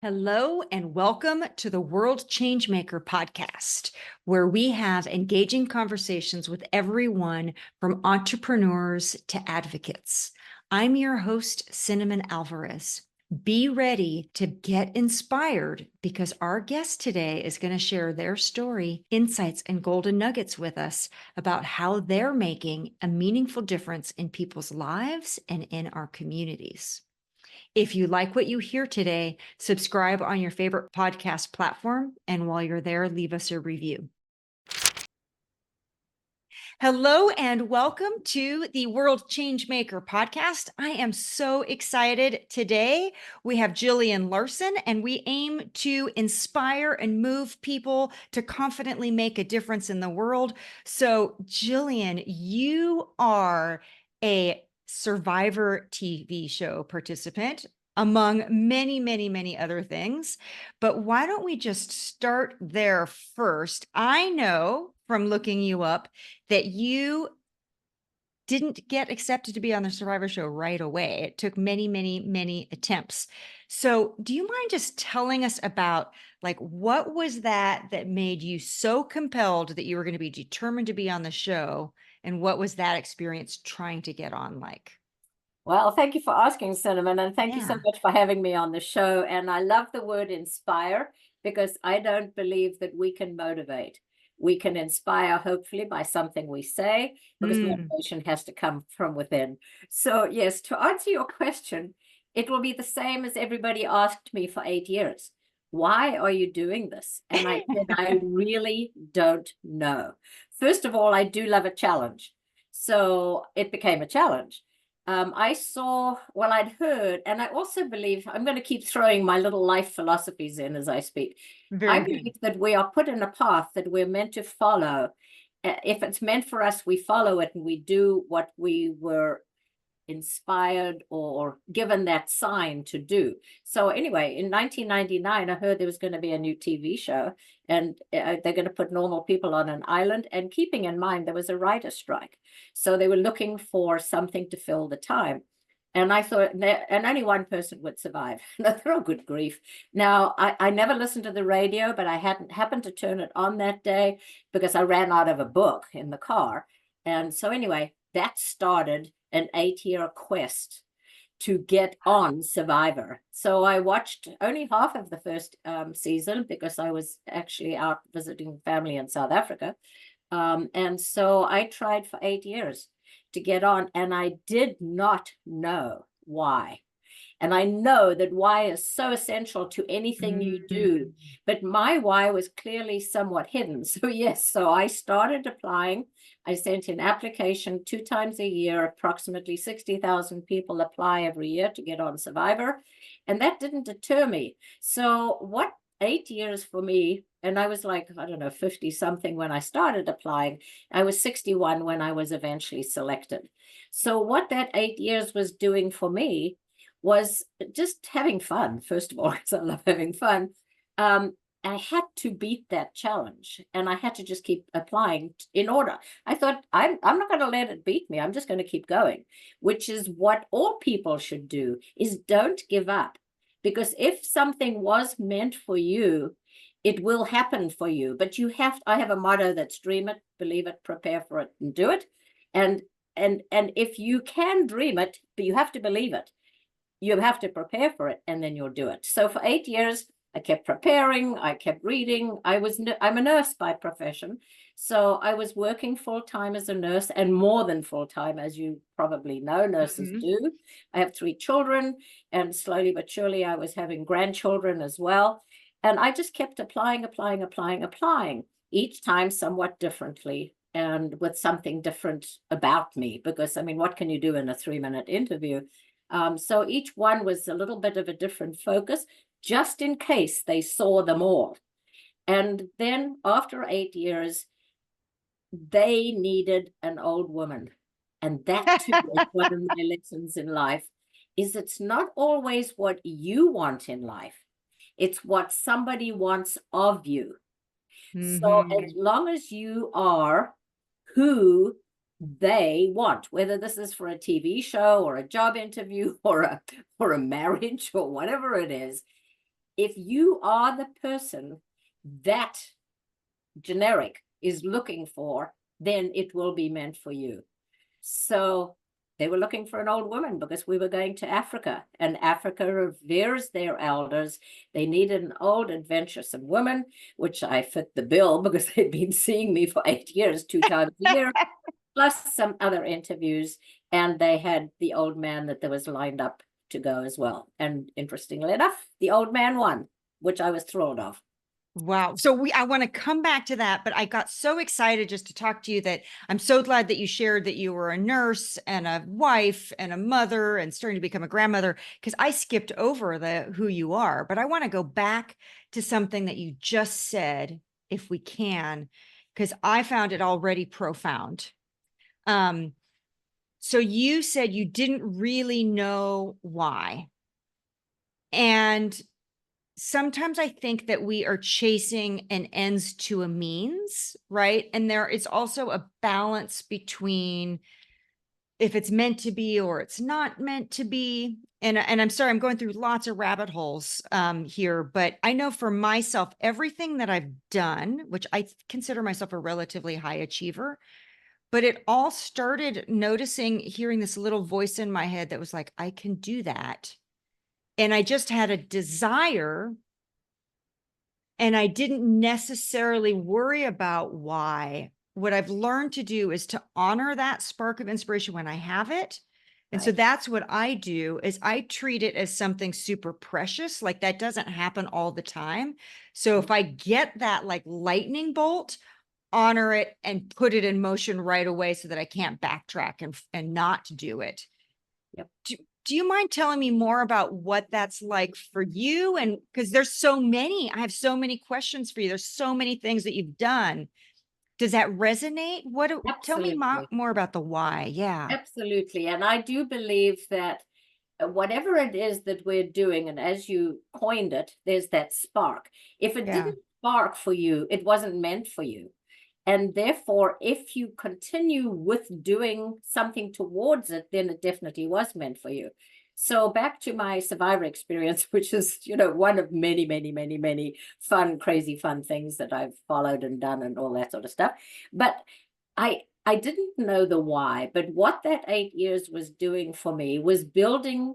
Hello and welcome to the World Changemaker podcast, where we have engaging conversations with everyone from entrepreneurs to advocates. I'm your host, Cinnamon Alvarez. Be ready to get inspired because our guest today is going to share their story, insights, and golden nuggets with us about how they're making a meaningful difference in people's lives and in our communities. If you like what you hear today, subscribe on your favorite podcast platform. And while you're there, leave us a review. Hello and welcome to the World Changemaker podcast. I am so excited today. We have Gillian Larson, and we aim to inspire and move people to confidently make a difference in the world. So, Gillian, you are a Survivor TV show participant, among many, many, many other things. But why don't we just start there first? I know from looking you up that you didn't get accepted to be on the Survivor show right away. It took many, many, many attempts. So do you mind just telling us about what was that made you so compelled that you were going to be determined to be on the show? And what was that experience trying to get on like? Well, thank you for asking, Cinnamon, and thank you so Yeah. much for having me on the show. And I love the word inspire because I don't believe that we can motivate. We can inspire, hopefully, by something we say, because motivation has to come from within. So, yes, to answer your question, it will be the same as everybody asked me for 8 years. Why are you doing this? And I said, I really don't know. First of all, I do love a challenge. So it became a challenge. I saw, well, I'd heard, and I also believe, I'm going to keep throwing my little life philosophies in as I speak. Very I good. believe that we are put in a path that we're meant to follow. If it's meant for us, we follow it and we do what we were inspired or given that sign to do. So anyway, in 1999, I heard there was going to be a new TV show, and they're going to put normal people on an island, and keeping in mind there was a writer's strike. So they were looking for something to fill the time. And I thought, and only one person would survive. Oh, good grief. Now, I never listened to the radio, but I hadn't happened to turn it on that day because I ran out of a book in the car. And so anyway, that started an 8-year quest to get on Survivor. So I watched only half of the first season because I was actually out visiting family in South Africa. And so I tried for 8 years to get on, and I did not know why. And I know that why is so essential to anything you do, but my why was clearly somewhat hidden. So yes, so I started applying. I sent in application 2 times a year. Approximately 60,000 people apply every year to get on Survivor. And that didn't deter me. So what 8 years for me, and I was like, I don't know, 50 something when I started applying. I was 61 when I was eventually selected. So what that 8 years was doing for me was just having fun, first of all, because I love having fun. I had to beat that challenge, and I had to just keep applying in order. I thought, I'm not going to let it beat me. I'm just going to keep going, which is what all people should do, is don't give up. Because if something was meant for you, it will happen for you. But I have a motto that's dream it, believe it, prepare for it, and do it. And if you can dream it, but you have to believe it. You have to prepare for it, and then you'll do it. So for 8 years, I kept preparing, I kept reading. I'm a nurse by profession. So I was working full-time as a nurse, and more than full-time, as you probably know, nurses do. I have 3 children, and slowly but surely I was having grandchildren as well. And I just kept applying, each time somewhat differently and with something different about me. Because, I mean, what can you do in a 3-minute interview? So each one was a little bit of a different focus, just in case they saw them all. And then after 8 years, they needed an old woman. And that too is one of my lessons in life, is it's not always what you want in life. It's what somebody wants of you. So as long as you are who they want, whether this is for a TV show or a job interview or a marriage or whatever it is, if you are the person that generic is looking for, then it will be meant for you. So they were looking for an old woman because we were going to Africa, and Africa reveres their elders. They needed an old, adventuresome woman, which I fit the bill because they'd been seeing me for 8 years, 2 times a year, plus some other interviews. And they had the old man that there was lined up to go as well. And interestingly enough, the old man won, which I was thrilled of. Wow. So I want to come back to that, but I got so excited just to talk to you that I'm so glad that you shared that you were a nurse and a wife and a mother and starting to become a grandmother, because I skipped over the who you are, but I want to go back to something that you just said, if we can, because I found it already profound. So you said you didn't really know why. And sometimes I think that we are chasing an ends to a means, right? And there is also a balance between if it's meant to be or it's not meant to be. And I'm sorry, I'm going through lots of rabbit holes here, but I know for myself, everything that I've done, which I consider myself a relatively high achiever, but it all started noticing, hearing this little voice in my head that was like, I can do that. And I just had a desire, and I didn't necessarily worry about why. What I've learned to do is to honor that spark of inspiration when I have it. And so Right. that's what I do, is I treat it as something super precious. Like that doesn't happen all the time. So if I get that like lightning bolt, honor it and put it in motion right away so that I can't backtrack and not do it. Yep. Do you mind telling me more about what that's like for you? And because there's so many, I have so many questions for you. There's so many things that you've done. Does that resonate? Tell me Absolutely. more about the why. Yeah. Absolutely. And I do believe that whatever it is that we're doing, and as you coined it, there's that spark. If it Yeah. didn't spark for you, it wasn't meant for you. And therefore, if you continue with doing something towards it, then it definitely was meant for you. So back to my survivor experience, which is, one of many, many, many, many fun, crazy fun things that I've followed and done and all that sort of stuff. But I didn't know the why, but what that 8 years was doing for me was building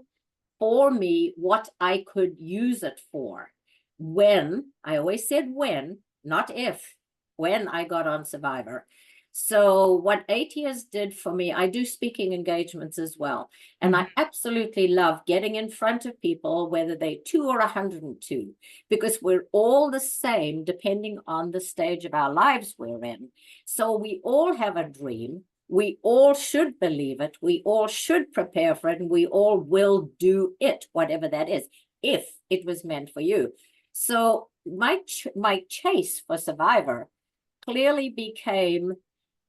for me what I could use it for. When, I always said when, not if, when I got on Survivor. So what 8 years did for me, I do speaking engagements as well. And Mhm. I absolutely love getting in front of people, whether they're 2 or 102, because we're all the same depending on the stage of our lives we're in. So we all have a dream. We all should believe it. We all should prepare for it, and we all will do it, whatever that is, if it was meant for you. So my chase for Survivor clearly became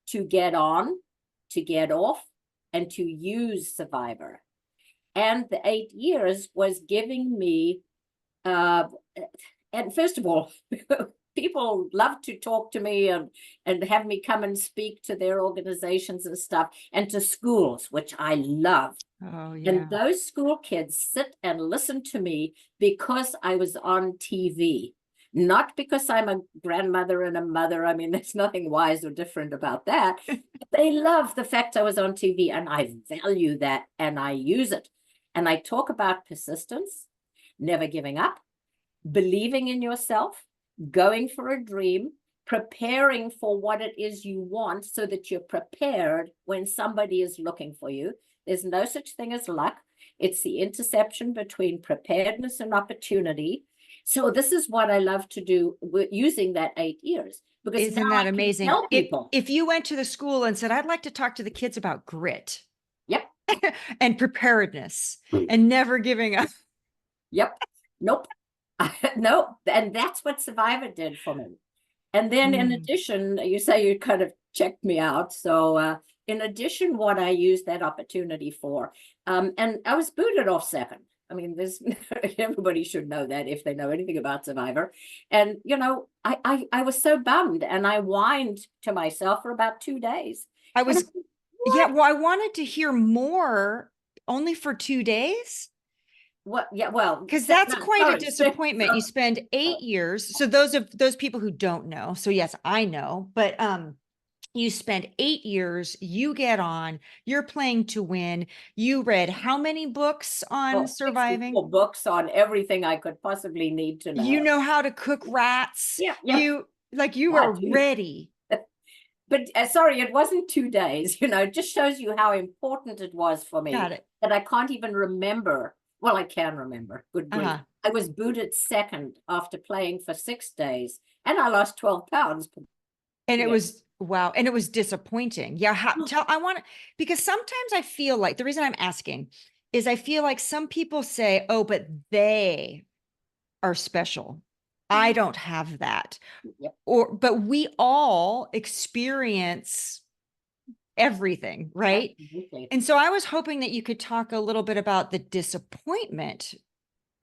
to get on, to get off, and to use Survivor. And the 8 years was giving me, and first of all, people love to talk to me and have me come and speak to their organizations and stuff, and to schools, which I love. Oh, And yeah. those school kids sit and listen to me because I was on TV, not because I'm a grandmother and a mother. I mean, there's nothing wise or different about that. They love the fact I was on TV, and I value that and I use it. And I talk about persistence, never giving up, believing in yourself, going for a dream, preparing for what it is you want so that you're prepared when somebody is looking for you. There's no such thing as luck. It's the interception between preparedness and opportunity. So this is what I love to do with using that 8 years, because now Isn't that I can amazing? tell people, If you went to the school and said, I'd like to talk to the kids about grit yep, and preparedness and never giving up. yep, nope, nope. And that's what Survivor did for me. And then in Mm. addition, you say you kind of checked me out. So in addition, what I used that opportunity for, and I was booted off second. I mean, there's everybody should know that if they know anything about Survivor. And I was so bummed, and I whined to myself for about 2 days. I And I was, said, yeah, what? well, I wanted to hear more only for 2 days. What? Yeah, well, Because that's no, quite a sorry. disappointment. You spend 8 years. So those people who don't know. So yes, I know, but you spend 8 years, you get on, you're playing to win. You read how many books on Oh, surviving? 64 books on everything I could possibly need to You know. know how to cook rats. Yeah, yeah, You yeah, are dude. ready. But sorry, it wasn't 2 days. It just shows you how important it was for me Got it. that I can't even remember. Well, I can remember. Good grief. Uh-huh. I was booted second after playing for 6 days, and I lost 12 pounds. And it Yeah. was wow. And it was disappointing. Yeah. I want to, because sometimes I feel like the reason I'm asking is I feel like some people say, oh, but they are special. I don't have that. Yep, But we all experience everything, right? absolutely. And so I was hoping that you could talk a little bit about the disappointment,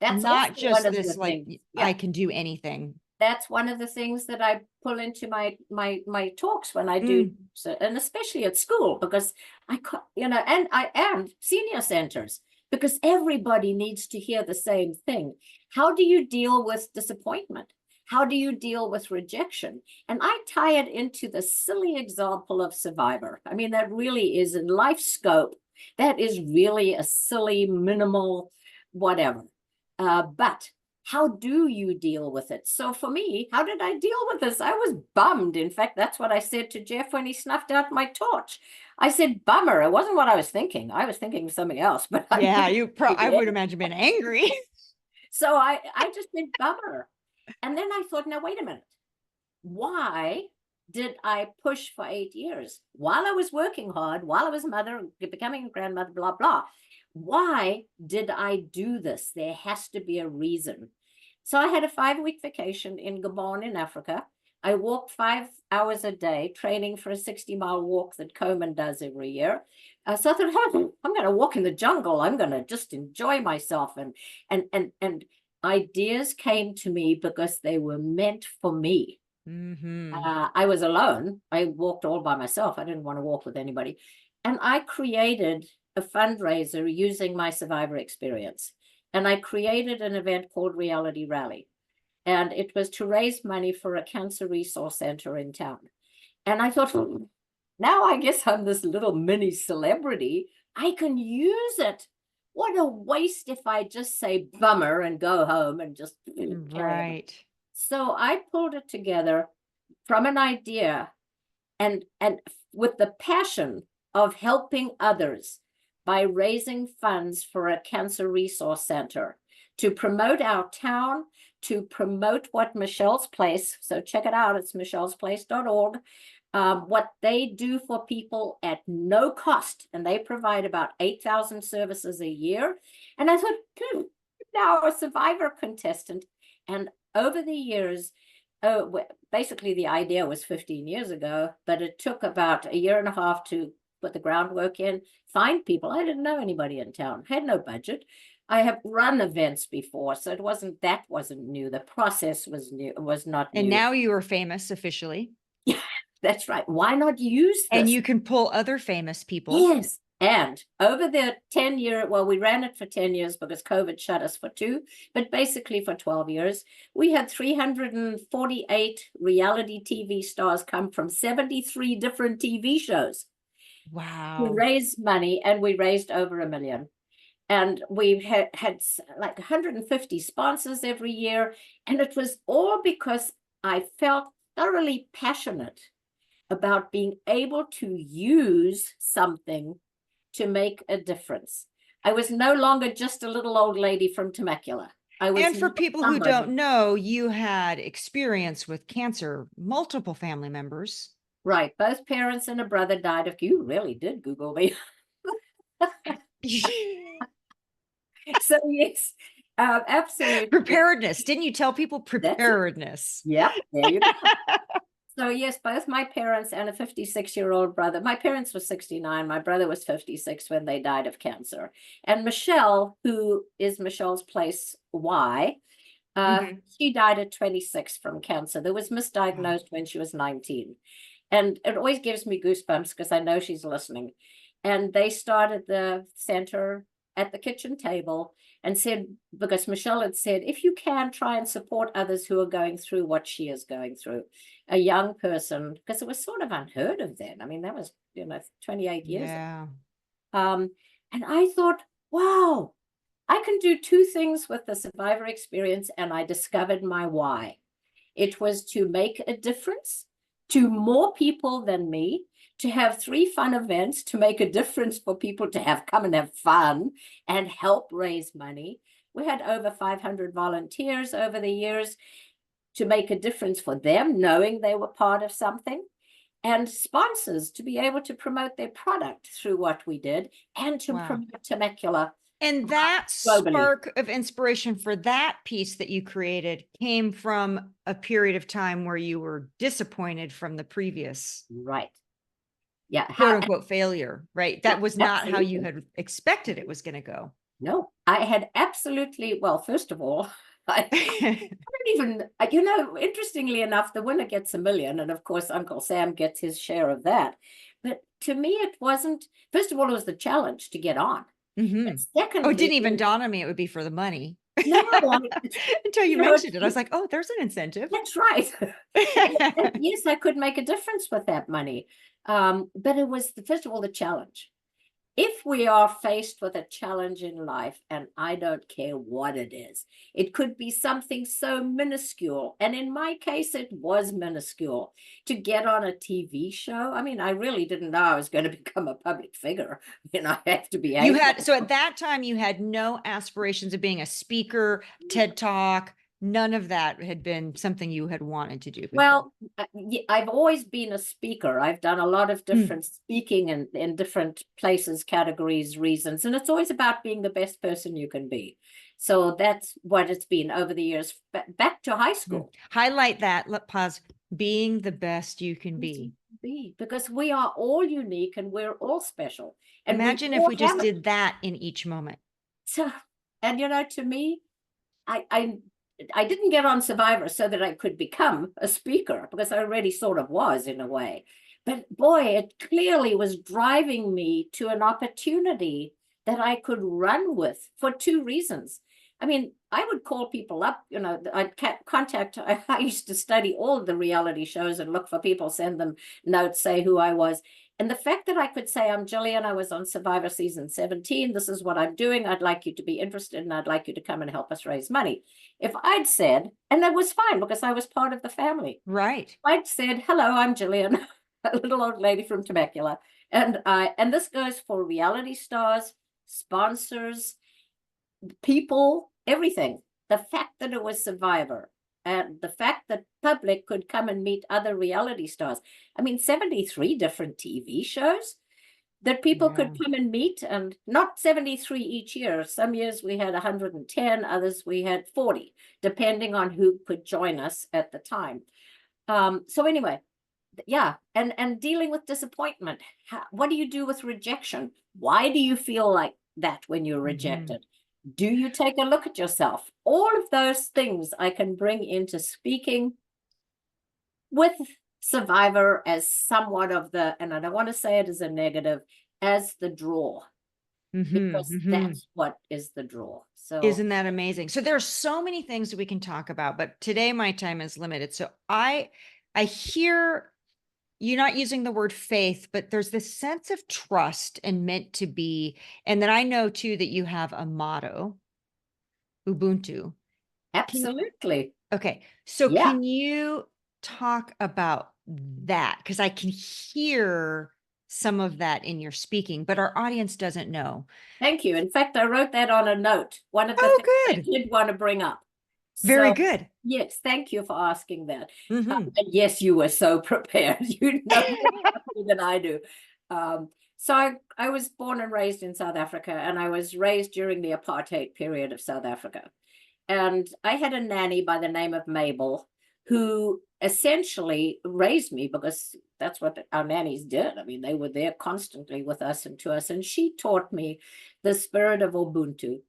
That's also not one just of the this like things. Yeah, I can do anything. that's one of the things that I pull into my talks when I do, Mm, so, and especially at school, because and I am senior centers, because everybody needs to hear the same thing. How do you deal with disappointment? How do you deal with rejection? And I tie it into the silly example of Survivor. I mean, that really is in life scope. That is really a silly, minimal, whatever. But how do you deal with it? So for me, how did I deal with this? I was bummed. In fact, that's what I said to Jeff when he snuffed out my torch. I said, bummer. It wasn't what I was thinking. I was thinking of something else, but I yeah, knew I would imagine been angry. so I just said bummer. And then I thought, now, wait a minute. Why did I push for 8 years while I was working hard, while I was a mother, becoming a grandmother, blah, blah? Why did I do this? There has to be a reason. So I had a 5-week vacation in Gabon in Africa. I walked 5 hours a day, training for a 60-mile walk that Komen does every year. So I thought, oh, I'm going to walk in the jungle. I'm going to just enjoy myself. And ideas came to me because they were meant for me. Hmm. I was alone. I walked all by myself. I didn't want to walk with anybody. And I created a fundraiser using my survivor experience. And I created an event called Reality Rally. And it was to raise money for a cancer resource center in town. And I thought, now I guess I'm this little mini celebrity. I can use it. What a waste if I just say bummer and go home and just carry on. Right. So I pulled it together from an idea and with the passion of helping others by raising funds for a cancer resource center to promote our town, to promote what Michelle's Place, so check it out, it's michellesplace.org, what they do for people at no cost. And they provide about 8,000 services a year. And I thought, now a survivor contestant. And over the years, basically the idea was 15 years ago, but it took about a year and a half to put the groundwork in, find people. I didn't know anybody in town, had no budget. I have run events before, so that wasn't new. The process was new, was not And new. now you are famous officially. Yeah, that's right. Why not use And this? you can pull other famous people. Yes. And over the 10-year, well, we ran it for 10 years because COVID shut us for 2, but basically for 12 years, we had 348 reality TV stars come from 73 different TV shows. We Wow. raised money, and we raised over $1 million. And we had like 150 sponsors every year. And it was all because I felt thoroughly passionate about being able to use something to make a difference. I was no longer just a little old lady from Temecula. I was And for people who don't somebody. know, you had experience with cancer, multiple family members. Right. Both parents and a brother died of, you really did Google me. So yes, absolutely. Preparedness. Didn't you tell people That's it. preparedness? Yeah, there you go. So yes, both my parents and a 56-year-old brother. My parents were 69. My brother was 56 when they died of cancer. And Michelle, who is Michelle's Place Y, Mhm. she died at 26 from cancer. That was Wow. misdiagnosed when she was 19. And it always gives me goosebumps because I know she's listening. And they started the center at the kitchen table and said, because Michelle had said, if you can, try and support others who are going through what she is going through. A young person, because it was sort of unheard of then. I mean, that was, 28 years ago. And I thought, wow, I can do two things with the survivor experience, and I discovered my why. It was to make a difference to more people than me, to have 3 fun events, to make a difference for people to come and have fun and help raise money. We had over 500 volunteers over the years to make a difference for them, knowing they were part of something, and sponsors to be able to promote their product through what we did, and to promote Temecula. And that globally. spark of inspiration for that piece that you created came from a period of time where you were disappointed from the previous Right. Yeah. quote unquote failure, right? That was not how you Absolutely. had expected it was going to go. No, I had absolutely, well, first of all, I don't even, interestingly enough, the winner gets $1 million. And of course, Uncle Sam gets his share of that. But to me, it wasn't, first of all, it was the challenge to get on. Mm-hmm. And secondly, Oh, it didn't even dawn on me it would be for the money. No, until you mentioned it. I was like, oh, there's an incentive. That's right. And yes, I could make a difference with that money. But it was, first of all, the challenge. If we are faced with a challenge in life, and I don't care what it is, it could be something so minuscule. And in my case, it was minuscule. To get on a TV show, I mean, I really didn't know I was going to become a public figure. I have to be able. So at that time, you had no aspirations of being a speaker, TED Talk. None of that had been something you had wanted to do before. Well, I've always been a speaker. I've done a lot of different speaking in different places, categories, reasons, and it's always about being the best person you can be. So that's what it's been over the years, back to high school. Highlight that. Let pause. Being the best you can be. Because we are all unique and we're all special. And imagine if we just did that in each moment. So, and to me, I didn't get on Survivor so that I could become a speaker, because I already sort of was in a way. But boy, it clearly was driving me to an opportunity that I could run with for 2 reasons. I mean, I would call people up, I'd contact, I used to study all the reality shows and look for people, send them notes, say who I was. And the fact that I could say, I'm Gillian, I was on Survivor season 17, this is what I'm doing, I'd like you to be interested, and I'd like you to come and help us raise money. If I'd said, and that was fine because I was part of the family. Right. I'd said, hello, I'm Gillian, a little old lady from Temecula. And this goes for reality stars, sponsors, people, everything. The fact that it was Survivor, and the fact that public could come and meet other reality stars. I mean, 73 different TV shows that people could come and meet, and not 73 each year. Some years we had 110, others we had 40, depending on who could join us at the time. So anyway, yeah, and dealing with disappointment. What do you do with rejection? Why do you feel like that when you're rejected? Do you take a look at yourself? All of those things I can bring into speaking with Survivor as somewhat of the, and I don't want to say it as a negative, as the draw, because that's what is the draw. So isn't that amazing? So there's so many things that we can talk about, but today my time is limited. So I hear you're not using the word faith, but there's this sense of trust and meant to be. And then I know too that you have a motto, Ubuntu. Absolutely. Okay. So can you talk about that? Because I can hear some of that in your speaking, but our audience doesn't know. Thank you. In fact, I wrote that on a note. One of the things I did want to bring up. Very good. Yes, thank you for asking that. And yes, you were so prepared. You know more than I do. So I was born and raised in South Africa, and I was raised during the apartheid period of South Africa. And I had a nanny by the name of Mabel, who essentially raised me, because that's what our nannies did. I mean, they were there constantly with us and to us. And she taught me the spirit of Ubuntu.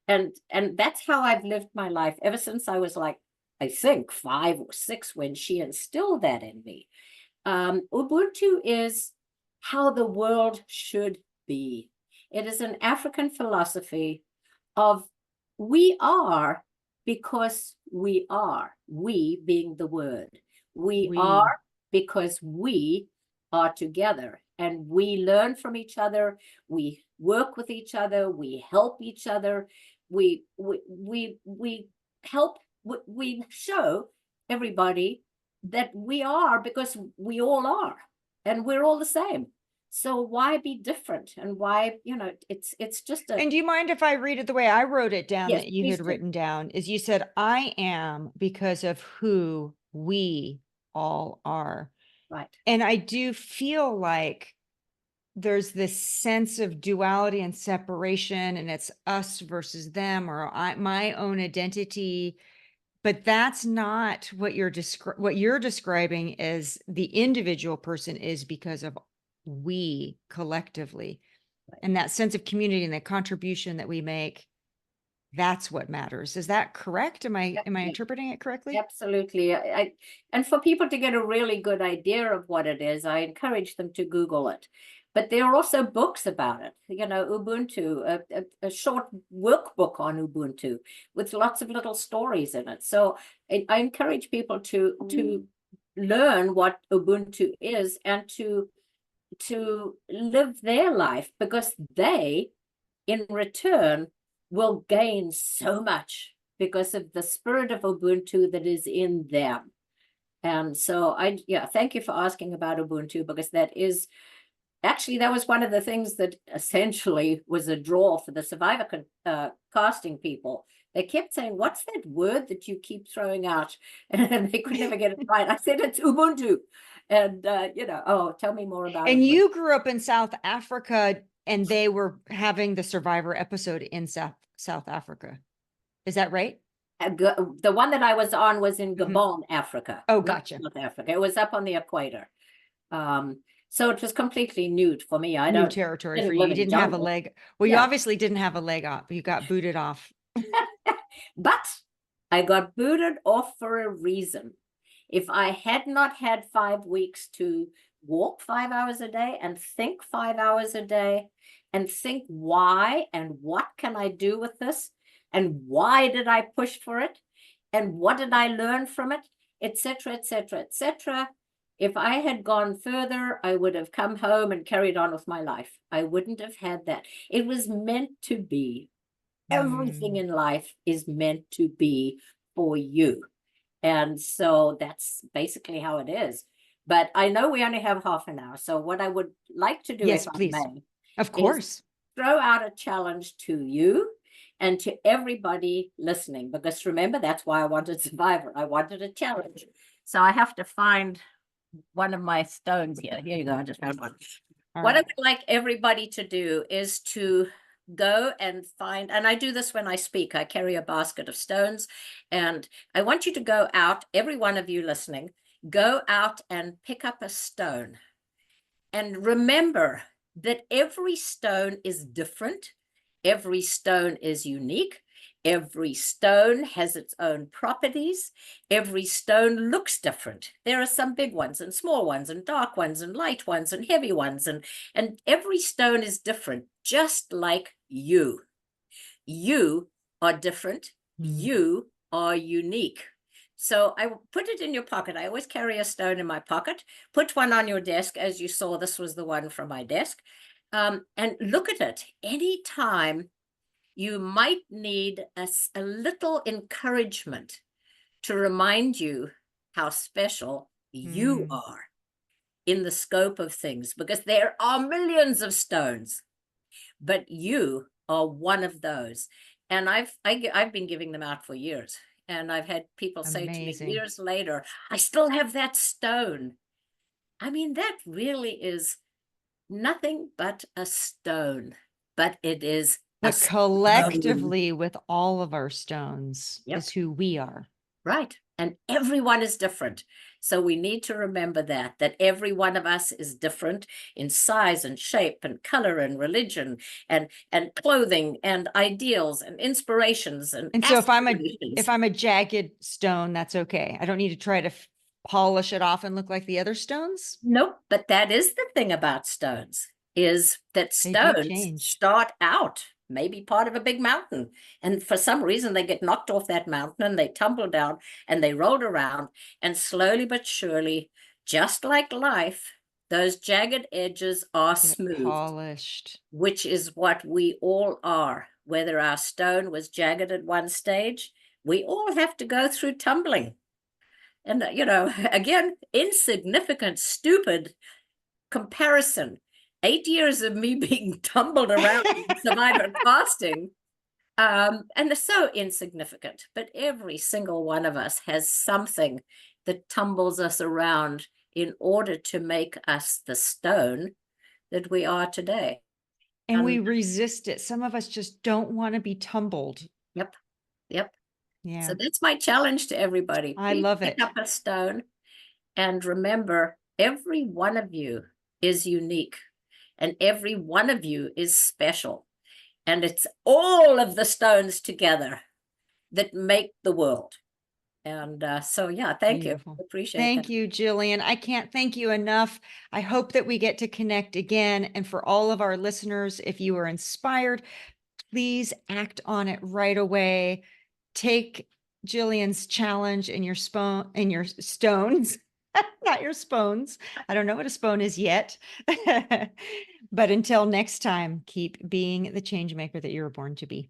And that's how I've lived my life ever since I was like, I think 5 or 6, when she instilled that in me. Ubuntu is how the world should be. It is an African philosophy of we are because we are, we being the word. We We. are because we are together and we learn from each other. We work with each other. We help each other. We help, we show everybody that we are because we all are and we're all the same. So why be different? And why, it's just a, And do you mind if I read it the way I wrote it down yes, that you please had do. written down? Is you said, I am because of who we all are. Right. And I do feel like there's this sense of duality and separation, and it's us versus them, or my own identity. But that's not what what you're describing as the individual person is because of we collectively. Right. And that sense of community and the contribution that we make, that's what matters. Is that correct? Am I Yeah, interpreting it correctly? absolutely. And for people to get a really good idea of what it is, I encourage them to Google it. But there are also books about it. Ubuntu, a short workbook on Ubuntu with lots of little stories in it. So I encourage people to learn what Ubuntu is and to live their life, because they, in return, will gain so much because of the spirit of Ubuntu that is in them. And so thank you for asking about Ubuntu, because that was one of the things that essentially was a draw for the Survivor casting people. They kept saying, what's that word that you keep throwing out? And they could never get it right. I said, it's Ubuntu. And, tell me more about And Ubuntu. you grew up in South Africa, and they were having the Survivor episode in South Africa. Is that right? The one that I was on was in Mhm. Gabon, Africa. Oh, not gotcha. South Africa. It was up on the equator. So it was completely new for me. I New territory for didn't you. live You in didn't have a jungle. leg. Well, you Yeah. obviously didn't have a leg up. You got booted off. But I got booted off for a reason. If I had not had 5 weeks to walk 5 hours a day and think 5 hours a day and think why and what can I do with this and why did I push for it and what did I learn from it, etc., etc., etc. If I had gone further, I would have come home and carried on with my life. I wouldn't have had that. It was meant to be. Everything in life is meant to be for you. And so that's basically how it is. But I know we only have half an hour. So what I would like to do, if Yes, I please. may, Of is course. throw out a challenge to you and to everybody listening, because remember, that's why I wanted Survivor. I wanted a challenge. So I have to find one of my stones here. Here you go. I just found one. All What I right. would like everybody to do is to go and find, and I do this when I speak, I carry a basket of stones, and I want you to go out, every one of you listening, go out and pick up a stone. And remember that every stone is different. Every stone is unique. Every stone has its own properties. Every stone looks different. There are some big ones and small ones and dark ones and light ones and heavy ones. And every stone is different, just like you. You are different. You are unique. So I put it in your pocket. I always carry a stone in my pocket. Put one on your desk. As you saw, this was the one from my desk. And look at it. Anytime you might need a little encouragement to remind you how special you Mm. are in the scope of things, because there are millions of stones, but you are one of those. And I've been giving them out for years. And I've had people say to me Amazing. years later, I still have that stone. I mean, that really is nothing but a stone, but it is a But stone. collectively, with all of our stones, Yep. is who we are. Right. And everyone is different. So we need to remember that every one of us is different in size and shape and color and religion and clothing and ideals and inspirations and And so aspirations. if I'm a jagged stone, that's okay. I don't need to try to polish it off and look like the other stones. Nope. But that is the thing about stones. is that They do stones change. start out maybe part of a big mountain. And for some reason, they get knocked off that mountain and they tumble down and they roll around. And slowly but surely, just like life, those jagged edges are Get smoothed, polished. which is what we all are. Whether our stone was jagged at one stage, we all have to go through tumbling. And, again, insignificant, stupid comparison. 8 years of me being tumbled around in survivor casting, and they're so insignificant. But every single one of us has something that tumbles us around in order to make us the stone that we are today. And we And resist it. Some of us just don't want to be tumbled. yep, yep. Yeah, So that's my challenge to everybody. I Please love pick it. up a stone and remember every one of you is unique and every one of you is special. And it's all of the stones together that make the world. And so, yeah, thank you. Beautiful. Appreciate that. Thank you, Gillian. I can't thank you enough. I hope that we get to connect again. And for all of our listeners, if you are inspired, please act on it right away. Take Gillian's challenge in your stones, not your spoons. I don't know what a spone is yet. But until next time, keep being the change maker that you were born to be.